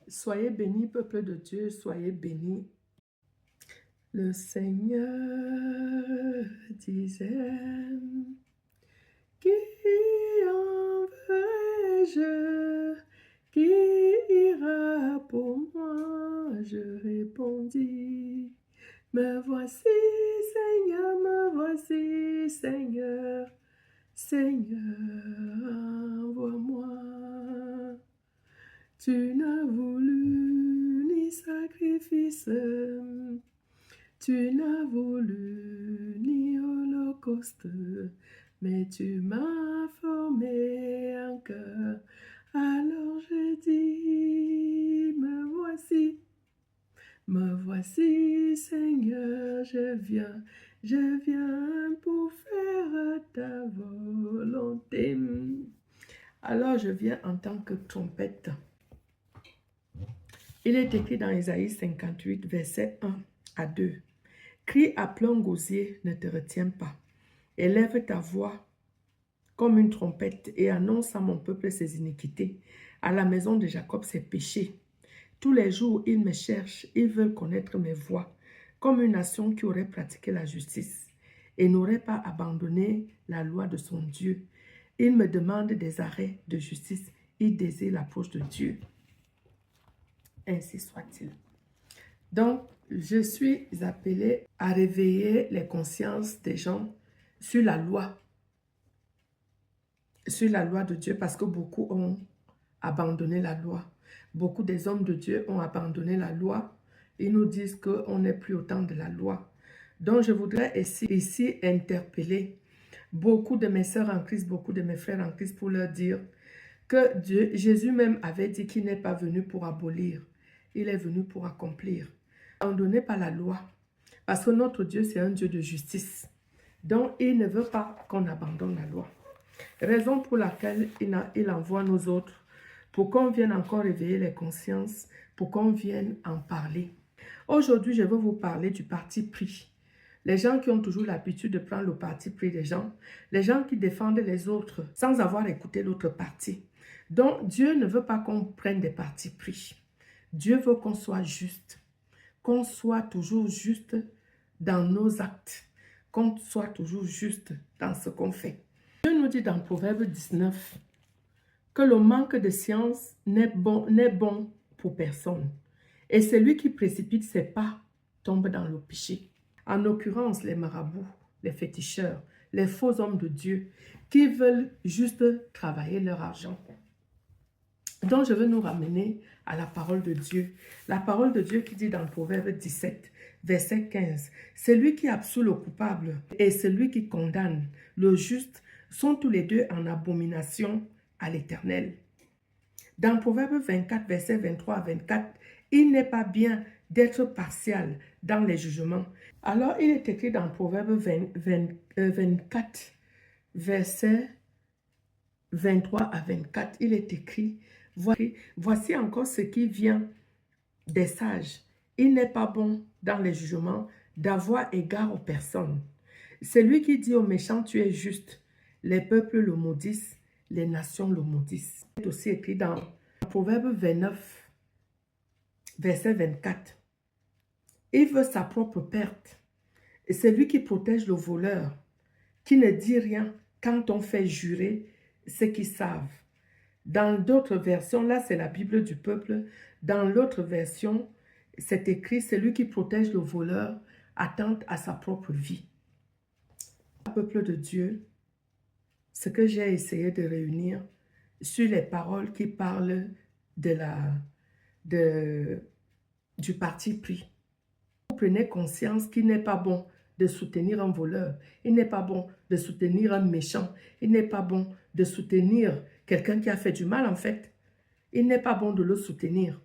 Soyez bénis, peuple de Dieu, soyez bénis. Le Seigneur disait, qui enverrai-je, qui ira pour moi? Je répondis, me voici, Seigneur, me voici, Seigneur, Seigneur, envoie-moi. Tu n'as voulu ni sacrifice, tu n'as voulu ni holocauste, mais tu m'as formé un cœur. Alors je dis, me voici, Seigneur, je viens pour faire ta volonté. Alors je viens en tant que trompette. Il est écrit dans Ésaïe 58, versets 1 à 2. Crie à plein gosier, ne te retiens pas. Élève ta voix comme une trompette et annonce à mon peuple ses iniquités, à la maison de Jacob ses péchés. Tous les jours, ils me cherchent, ils veulent connaître mes voies, comme une nation qui aurait pratiqué la justice et n'aurait pas abandonné la loi de son Dieu. Ils me demandent des arrêts de justice, ils désirent l'approche de Dieu. Ainsi soit-il. Donc, je suis appelée à réveiller les consciences des gens sur la loi de Dieu, parce que beaucoup ont abandonné la loi. Beaucoup des hommes de Dieu ont abandonné la loi. Ils nous disent qu'on n'est plus au temps de la loi. Donc, je voudrais ici interpeller beaucoup de mes sœurs en Christ, beaucoup de mes frères en Christ pour leur dire que Jésus même avait dit qu'il n'est pas venu pour abolir, il est venu pour accomplir. Abandonné par la loi, parce que notre Dieu, c'est un Dieu de justice. Donc, il ne veut pas qu'on abandonne la loi. Raison pour laquelle il envoie nous autres, pour qu'on vienne encore réveiller les consciences, pour qu'on vienne en parler. Aujourd'hui, je veux vous parler du parti pris. Les gens qui ont toujours l'habitude de prendre le parti pris des gens, les gens qui défendent les autres sans avoir écouté l'autre parti. Donc, Dieu ne veut pas qu'on prenne des partis pris. Dieu veut qu'on soit juste, qu'on soit toujours juste dans nos actes, qu'on soit toujours juste dans ce qu'on fait. Dieu nous dit dans Proverbe 19 que le manque de science n'est bon pour personne. Et celui qui précipite ses pas tombe dans le péché. En l'occurrence, les marabouts, les féticheurs, les faux hommes de Dieu qui veulent juste travailler leur argent. Donc, je veux nous ramener à la parole de Dieu. La parole de Dieu qui dit dans Proverbe 17, verset 15, « Celui qui absout le coupable et celui qui condamne le juste sont tous les deux en abomination à l'Éternel. » Dans Proverbe 24, verset 23 à 24, « Il n'est pas bien d'être partial dans les jugements. » Alors, il est écrit dans Proverbe 24, verset 23 à 24, il est écrit, voici encore ce qui vient des sages. Il n'est pas bon dans les jugements d'avoir égard aux personnes. Celui qui dit aux méchants, tu es juste, les peuples le maudissent, les nations le maudissent. C'est aussi écrit dans Proverbe 29, verset 24. Il veut sa propre perte. Et c'est lui qui protège le voleur, qui ne dit rien quand on fait jurer ceux qui savent. Dans d'autres versions, là c'est la Bible du peuple, dans l'autre version, c'est écrit, c'est lui qui protège le voleur, attente à sa propre vie. Peuple de Dieu, ce que j'ai essayé de réunir sur les paroles qui parlent du parti pris. Vous prenez conscience qu'il n'est pas bon de soutenir un voleur, il n'est pas bon de soutenir un méchant, il n'est pas bon de soutenir quelqu'un qui a fait du mal en fait. Il n'est pas bon de le soutenir.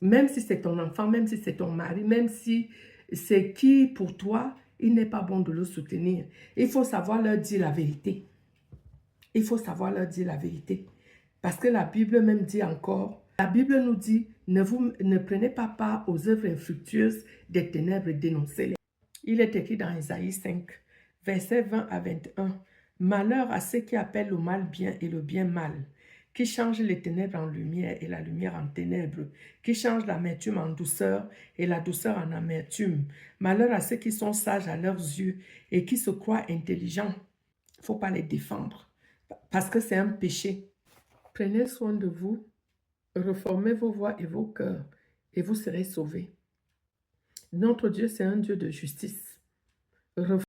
Même si c'est ton enfant, même si c'est ton mari, même si c'est qui pour toi, il n'est pas bon de le soutenir. Il faut savoir leur dire la vérité. Il faut savoir leur dire la vérité. Parce que la Bible même dit encore, la Bible nous dit, ne prenez pas part aux œuvres infructueuses des ténèbres, dénoncez-les. Il est écrit dans Ésaïe 5, versets 20 à 21. Malheur à ceux qui appellent le mal bien et le bien mal, qui change les ténèbres en lumière et la lumière en ténèbres, qui change l'amertume en douceur et la douceur en amertume. Malheur à ceux qui sont sages à leurs yeux et qui se croient intelligents. Il ne faut pas les défendre parce que c'est un péché. Prenez soin de vous, reformez vos voies et vos cœurs et vous serez sauvés. Notre Dieu, c'est un Dieu de justice.